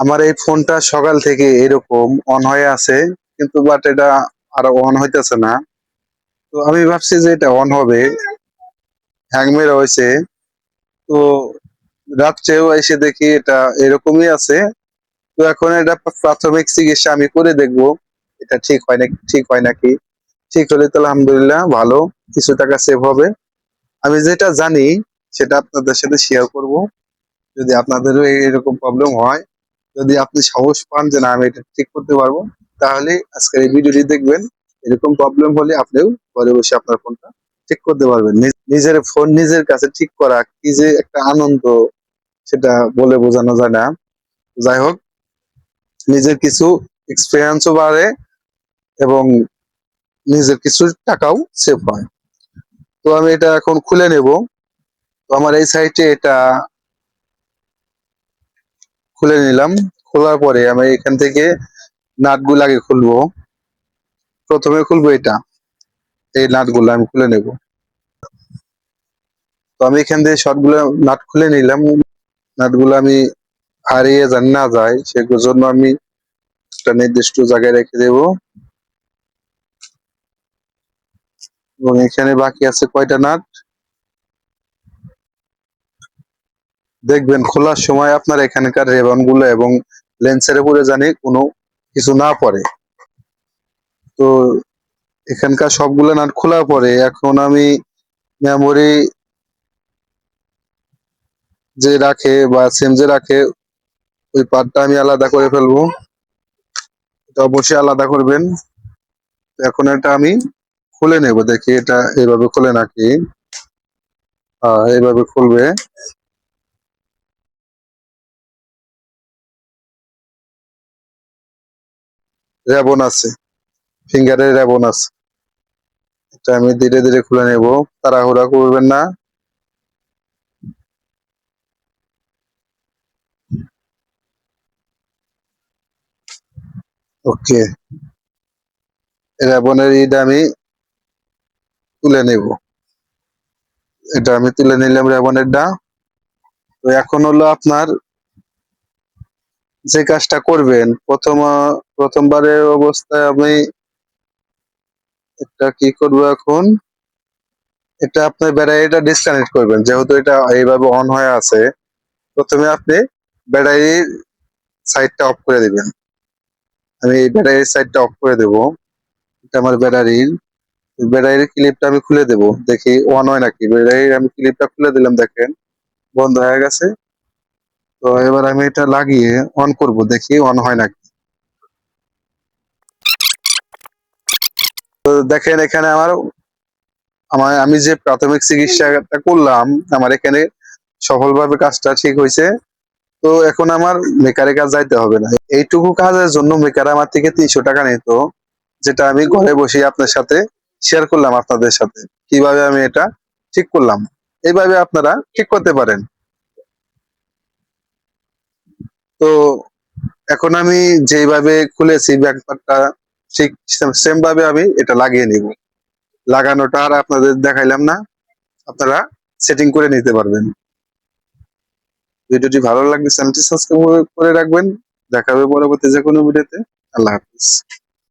আমার এই ফোনটা সকাল থেকে এরকম অন হয়ে আছে, কিন্তু বাট এটা আর অন হইতেছে না। তো আমি ভাবছি যে এটা অন হবে, হ্যাং মেরে হয়েছে। তো রাত্রেও এসে দেখি এটা এরকমই আছে। তো এখন এটা প্রাথমিক চিকিৎসা আমি করে দেখবো এটা ঠিক হয় নাকি। ঠিক হলে তো আলহামদুলিল্লাহ ভালো, কিছু টাকা সেভ হবে। আমি যেটা জানি সেটা আপনাদের সাথে শেয়ার করব। যদি আপনাদেরও এরকম প্রবলেম হয়, যদি আপনি সাহস পান যে না আমি এটা ঠিক করতে পারবো, তাহলে আজকের এই ভিডিওটি দেখবেন। এরকম প্রবলেম হলে আপনিও ঘরে বসে আপনার ফোনটা ঠিক করতে পারবেন। নিজের ফোন নিজের কাছে ঠিক করা কি যে একটা আনন্দ, সেটা বলে বোঝানো যায় না। যাই হোক, নিজের কিছু এক্সপিরিয়েন্সও বাড়ে এবং নিজের কিছু টাকাও সেভ হয়। তো আমি এটা এখন খুলে নেব। তো আমার এই সাইটে এটা খুলে নিলাম। খোলার পরে আমি এখান থেকে নাটগুলো আগে খুলবো। প্রথমে খুলবো এটা, এই নাটগুলো আমি খুলে নেব। তো আমি এখান থেকে সবগুলো নাট খুলে নিলাম। নাটগুলো আমি হারিয়ে না যায় সেগুলোর জন্য আমি একটা নির্দিষ্ট জায়গায় রেখে দেব। এবং এখানে বাকি আছে কয়টা নাট দেখবেন। খোলার সময় আপনার এখানকার রেবন গুলো এবং লেন্সের উপরে জানি কোনো কিছু না পড়ে। তো এখানকার সবগুলো নাট খোলার পরে এখন আমি মেমোরি যে রাখে বা সিম যে রাখে ওই পার্টটা আমি আলাদা করে ফেলবো। এটা অবশ্যই আলাদা করবেন। এখন এটা আমি খুলে নেব, দেখি এটা এইভাবে খুলে নাকি। এইভাবে খুলবে। রেবন আছে, ফিঙ্গারের রেবন আছে। এটা আমি ধীরে ধীরে খুলে নেব, তাড়াহুড়া করবেন না। ওকে, রেবনের ইট আমি তুলে নেব। এটা আমি তুলে নিলাম রেবনেরটা। তো এখন হলো আপনার যে কাজটা করবেন, প্রথমবারের অবস্থায় আমি এটা কি করব এখন, এটা আপনার ব্যাটারিটা ডিসকানেক্ট করবেন। যেহেতু এটা এইভাবে অন হয়ে আছে, প্রথমে আপনি ব্যাটারির সাইডটা অফ করে দিবেন। আমি এই ব্যাটারির সাইডটা অফ করে দেব। এটা আমার ব্যাটারির ক্লিপটা আমি খুলে দেব, দেখি অন হয় নাকি। ব্যাটারির আমি ক্লিপটা খুলে দিলাম, দেখেন বন্ধ হয়ে গেছে। তো এবার আমি এটা লাগিয়ে অন করব, দেখি অন হয় নাকি। তো দেখেন এখানে আমি যে প্রাথমিক চিকিৎসাটা করলাম, আমার এখানে সফলভাবে কাজটা ঠিক হয়েছে। তো এখন আমার মেকারের কাজ যাইতে হবে না। এইটুকু কাজের জন্য মেকার আমার থেকে 300 টাকা নিত, যেটা আমি ঘরে বসে আপনার সাথে শেয়ার করলাম, আপনাদের সাথে কিভাবে আমি এটা ঠিক করলাম। এইভাবে আপনারা ঠিক করতে পারেন। তো এখন আমি যেভাবে খুলেছি ব্যাকপার্টটা, ঠিক সেম ভাবে আমি এটা লাগিয়ে নিব। লাগানোটা আর আপনাদের দেখাইলাম না, আপনারা সেটিং করে নিতে পারবেন। ভিডিওটি ভালো লাগলে চ্যানেলটি সাবস্ক্রাইব করে রাখবেন। দেখা হবে পরবর্তী যে কোনো ভিডিওতে। আল্লাহ হাফিজ।